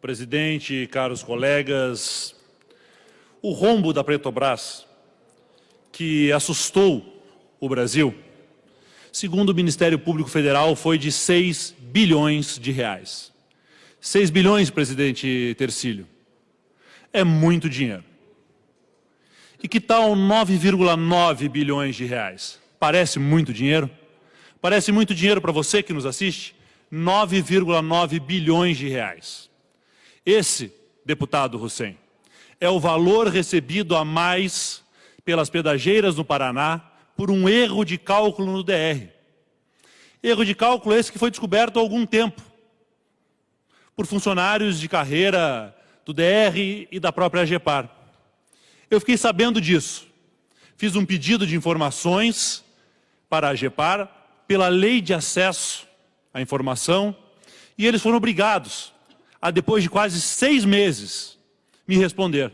presidente, caros colegas, o rombo da Petrobras, que assustou o Brasil, segundo o Ministério Público Federal, foi de 6 bilhões de reais. 6 bilhões, presidente Tercílio, é muito dinheiro. E que tal 9,9 bilhões de reais? Parece muito dinheiro? Parece muito dinheiro para você que nos assiste? 9,9 bilhões de reais. Esse, deputado Hussein, é o valor recebido a mais pelas pedageiras no Paraná por um erro de cálculo no DR. Erro de cálculo esse que foi descoberto há algum tempo por funcionários de carreira do DR e da própria AGEPAR. Eu fiquei sabendo disso. Fiz um pedido de informações para a AGEPAR pela Lei de Acesso à Informação e eles foram obrigados a, depois de quase 6 meses, me responder.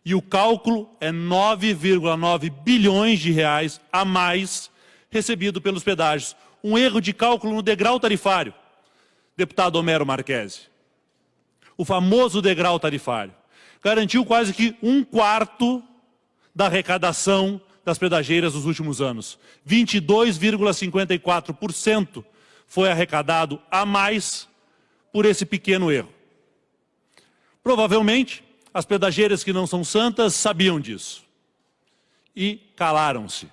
E o cálculo é 9,9 bilhões de reais a mais recebido pelos pedágios. Um erro de cálculo no degrau tarifário, deputado Homero Marchesi. O famoso degrau tarifário. Garantiu quase que 1/4 da arrecadação das pedageiras nos últimos anos. 22,54% foi arrecadado a mais por esse pequeno erro. Provavelmente, as pedageiras que não são santas sabiam disso e calaram-se.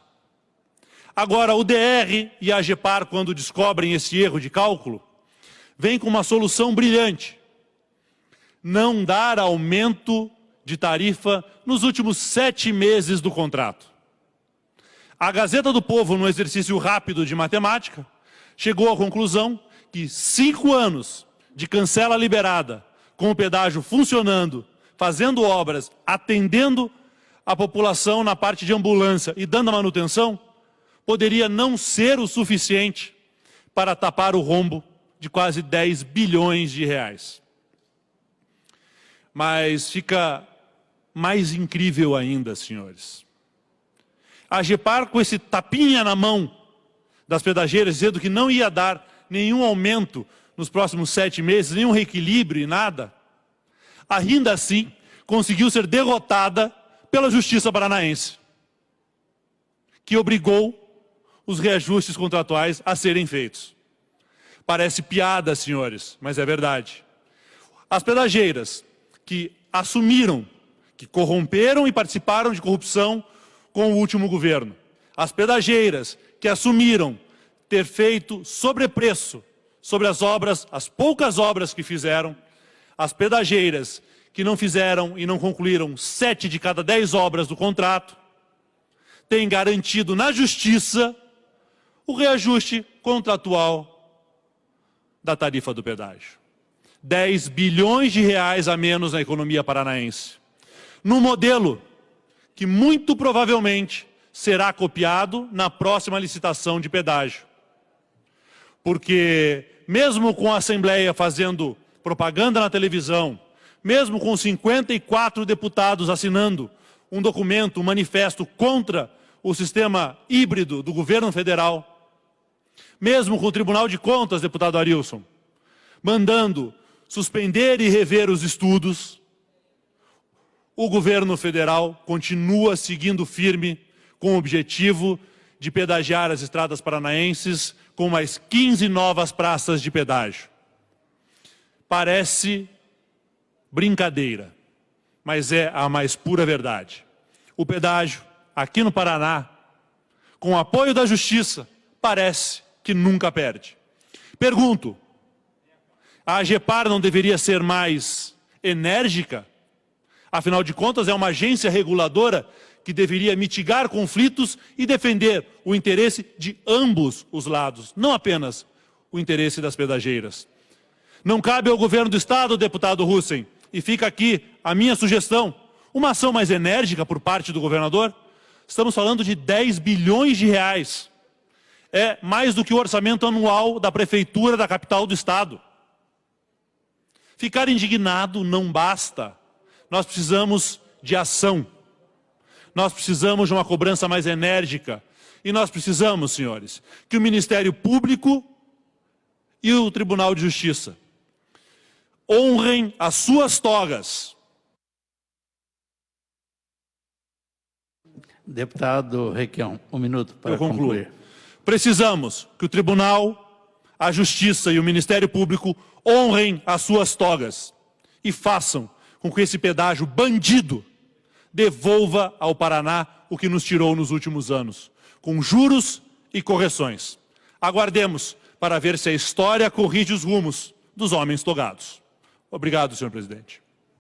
Agora, o DR e a AGEPAR, quando descobrem esse erro de cálculo, vêm com uma solução brilhante: não dar aumento de tarifa nos últimos 7 meses do contrato. A Gazeta do Povo, no exercício rápido de matemática, chegou à conclusão que 5 anos de cancela liberada, com o pedágio funcionando, fazendo obras, atendendo a população na parte de ambulância e dando a manutenção, poderia não ser o suficiente para tapar o rombo de quase 10 bilhões de reais. Mas fica mais incrível ainda, senhores. A AGEPAR, com esse tapinha na mão das pedageiras, dizendo que não ia dar nenhum aumento nos próximos 7 meses, nenhum reequilíbrio e nada, ainda assim conseguiu ser derrotada pela Justiça Paranaense, que obrigou os reajustes contratuais a serem feitos. Parece piada, senhores, mas é verdade. As pedageiras que assumiram, que corromperam e participaram de corrupção com o último governo. As pedageiras que assumiram ter feito sobrepreço sobre as obras, as poucas obras que fizeram. As pedageiras que não fizeram e não concluíram 7 de cada 10 obras do contrato, têm garantido na Justiça o reajuste contratual da tarifa do pedágio. 10 bilhões de reais a menos na economia paranaense. Num modelo que muito provavelmente será copiado na próxima licitação de pedágio. Porque mesmo com a Assembleia fazendo propaganda na televisão, mesmo com 54 deputados assinando um documento, um manifesto contra o sistema híbrido do governo federal, mesmo com o Tribunal de Contas, deputado Arilson, mandando suspender e rever os estudos, o governo federal continua seguindo firme com o objetivo de pedagiar as estradas paranaenses com mais 15 novas praças de pedágio. Parece brincadeira, mas é a mais pura verdade. O pedágio, aqui no Paraná, com o apoio da Justiça, parece que nunca perde. Pergunto, a AGEPAR não deveria ser mais enérgica? Afinal de contas, é uma agência reguladora que deveria mitigar conflitos e defender o interesse de ambos os lados, não apenas o interesse das pedageiras. Não cabe ao governo do Estado, deputado Hussein, e fica aqui a minha sugestão, uma ação mais enérgica por parte do governador. Estamos falando de 10 bilhões de reais. É mais do que o orçamento anual da prefeitura da capital do Estado. Ficar indignado não basta. Nós precisamos de ação. Nós precisamos de uma cobrança mais enérgica. E nós precisamos, senhores, que o Ministério Público e o Tribunal de Justiça honrem as suas togas. Deputado Requião, 1 minuto para concluir. Precisamos que o Tribunal, a Justiça e o Ministério Público honrem as suas togas e façam com que esse pedágio bandido devolva ao Paraná o que nos tirou nos últimos anos, com juros e correções. Aguardemos para ver se a história corrige os rumos dos homens togados. Obrigado, senhor presidente.